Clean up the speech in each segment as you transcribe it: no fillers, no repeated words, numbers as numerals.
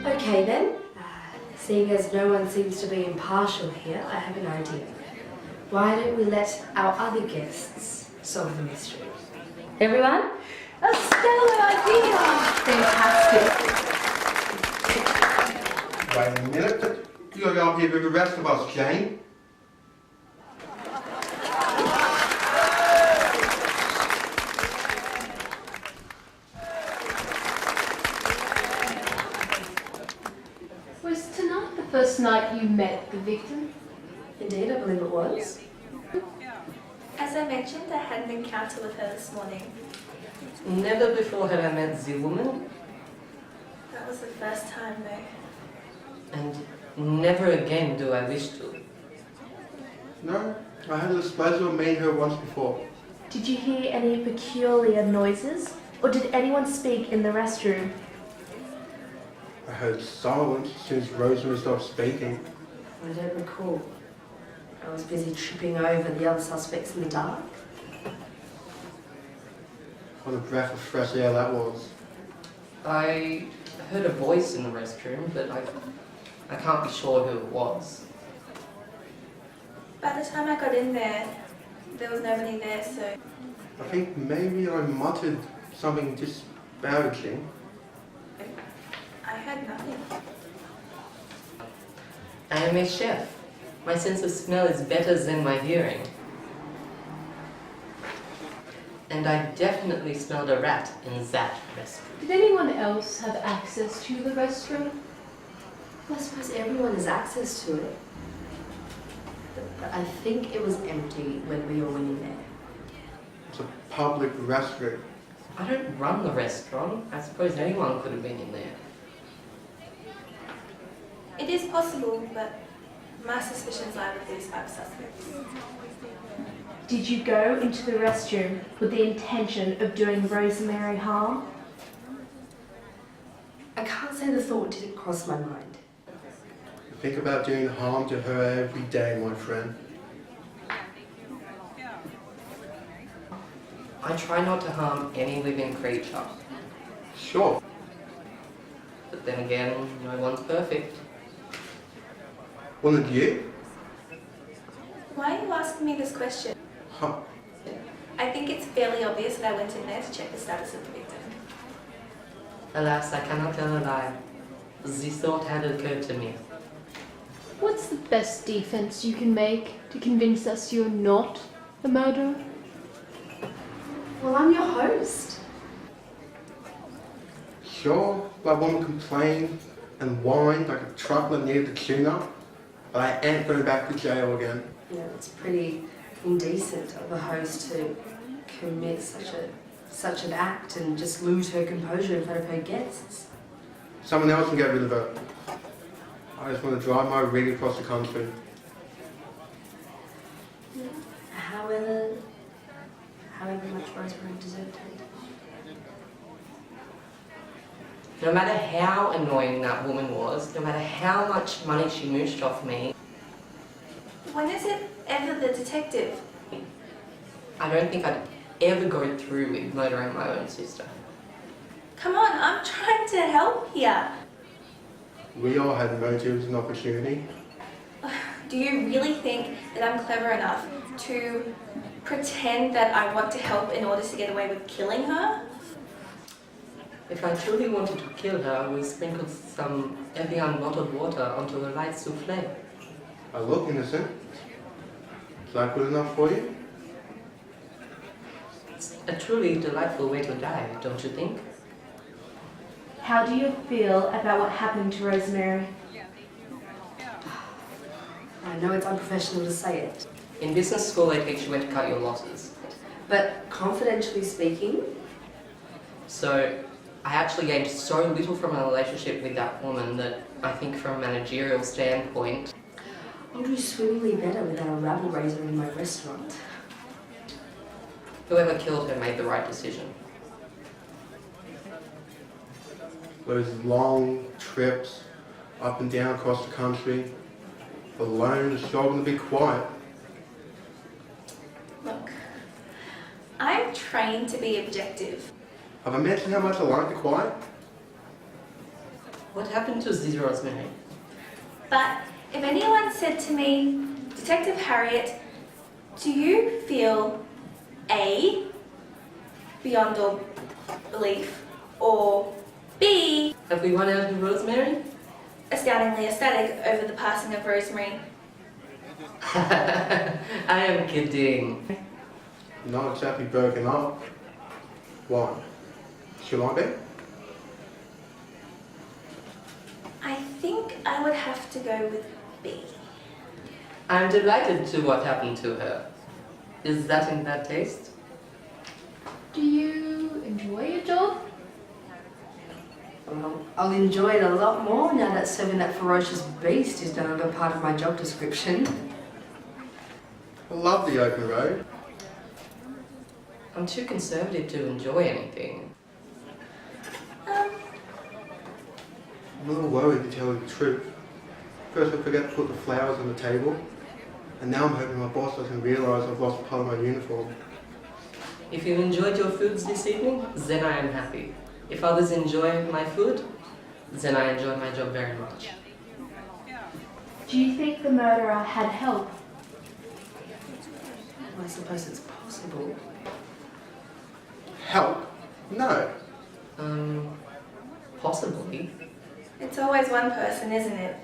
Okay then, seeing as no one seems to be impartial here, I have an idea. Why don't we let our other guests solve the mystery? Everyone? A stellar idea! Fantastic. Wait a minute. You gotta go up here with the rest of us, Jane. Was tonight the first night you met the victim? Indeed, I believe it was. As I mentioned, I had an encounter with her this morning. Never before had I met the woman, That was the first time though. and never again do I wish to. No, I had the displeasure of meeting her once before. Did you hear any peculiar noises? Or did anyone speak in the restroom? I heard silence since Rosemary stopped speaking. I don't recall. I was busy tripping over the other suspects in the dark. What a breath of fresh air that was. I heard a voice in the restroom, but I can't be sure who it was. By the time I got in there was nobody there, so I think maybe I muttered something disparaging. I heard nothing. I am a chef. My sense of smell is better than my hearing. And I definitely smelled a rat in that restroom. Did anyone else have access to the restroom? Well, I suppose everyone has access to it. But I think it was empty when we all went in there. It's a public restroom. I don't run the restaurant. I suppose anyone could have been in there. It is possible, but my suspicions lie with these 5 suspects. Did you go into the restroom with the intention of doing Rosemary harm? I can't say the thought didn't cross my mind. You think about doing harm to her every day, my friend. I try not to harm any living creature. Sure. But then again, no one's perfect. Wasn't you? Why are you asking me this question? Huh. I think it's fairly obvious that I went in there to check the status of the victim. Alas, I cannot tell a lie. The thought had occurred to me. What's the best defense you can make to convince us you're not the murderer? Well, I'm your host. Sure, that woman complained and whined like a truck that needed a tune-up, but I ain't going back to jail again. You know, it's pretty indecent of the host to commit such an act and just lose her composure in front of her guests. Someone else can get rid of her. I just want to drive my rig across the country. However much Rosemary deserved it. No matter how annoying that woman was, no matter how much money she mooshed off me, When is it ever the detective? I don't think I'd ever go through with murdering my own sister. Come on, I'm trying to help here. We all had motives and opportunity. Do you really think that I'm clever enough to pretend that I want to help in order to get away with killing her? If I truly wanted to kill her, I would sprinkle some Evian bottled water onto a light souffle. I look innocent. Is that good enough for you? It's a truly delightful way to die, don't you think? How do you feel about what happened to Rosemary? I know it's unprofessional to say it, In business school, they teach you when to cut your losses. but confidentially speaking, So I actually gained so little from my relationship with that woman that I think from a managerial standpoint, I'll do swimmingly better without a rabble-raiser in my restaurant. whoever killed her made the right decision. Those long trips up and down across the country, alone, just struggling to be quiet. Look, I'm trained to be objective. Have I mentioned how much I like the quiet? What happened to the Rosemary? But if anyone said to me, Detective Harriet, do you feel A, beyond all belief, or B, Have we run out of Rosemary? astoundingly ecstatic over the passing of Rosemary? I am kidding. Not exactly broken up. Why? Should I be? I think I would have to go with B. I'm delighted to what happened to her. Is that in bad taste? Do you enjoy your job? Well, I'll enjoy it a lot more now that serving that ferocious beast is no longer part of my job description. I love the open road. I'm too conservative to enjoy anything. I'm a little worried to tell you the truth. First I forgot to put the flowers on the table, and now I'm hoping my boss doesn't realise I've lost part of my uniform. If you enjoyed your foods this evening, then I am happy. If others enjoy my food, then I enjoy my job very much. Do you think the murderer had help? Well, I suppose it's possible. Help? No. Possibly. It's always one person, isn't it?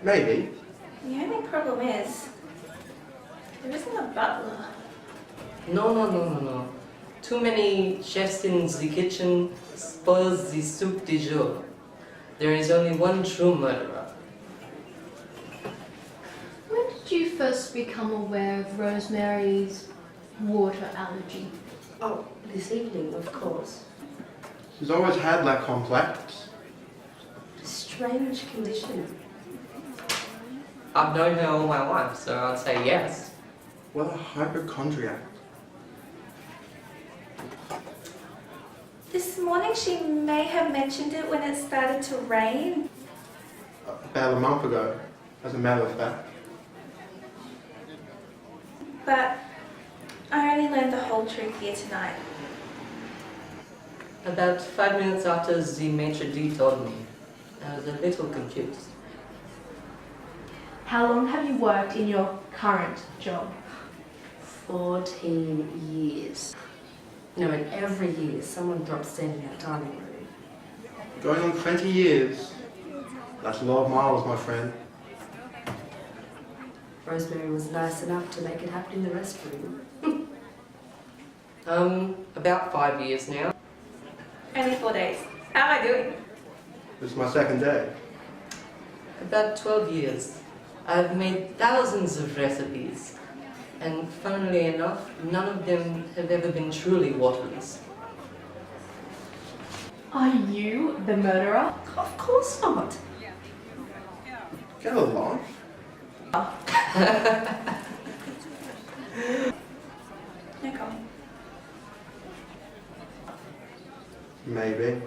Maybe. The only problem is, there isn't a butler. No. Too many chefs in the kitchen spoils the soup du jour. There is only one true murderer. When did you first become aware of Rosemary's water allergy? Oh, this evening, of course. She's always had that complex. A strange condition. I've known her all my life, so I'd say yes. What a hypochondriac. This morning she may have mentioned it when it started to rain. About a month ago, as a matter of fact. But I only learned the whole truth here tonight. About 5 minutes after the maitre d' told me, I was a little confused. How long have you worked in your current job? 14 years. No, and every year someone drops dead in that dining room. Going on 20 years. That's a lot of miles, my friend. Rosemary was nice enough to make it happen in the restroom. About 5 years now. Only 4 days. How am I doing? This is my second day. About 12 years. I've made thousands of recipes. And funnily enough, none of them have ever been truly waterless. Are you the murderer? Of course not. Get a life. No comment. Maybe.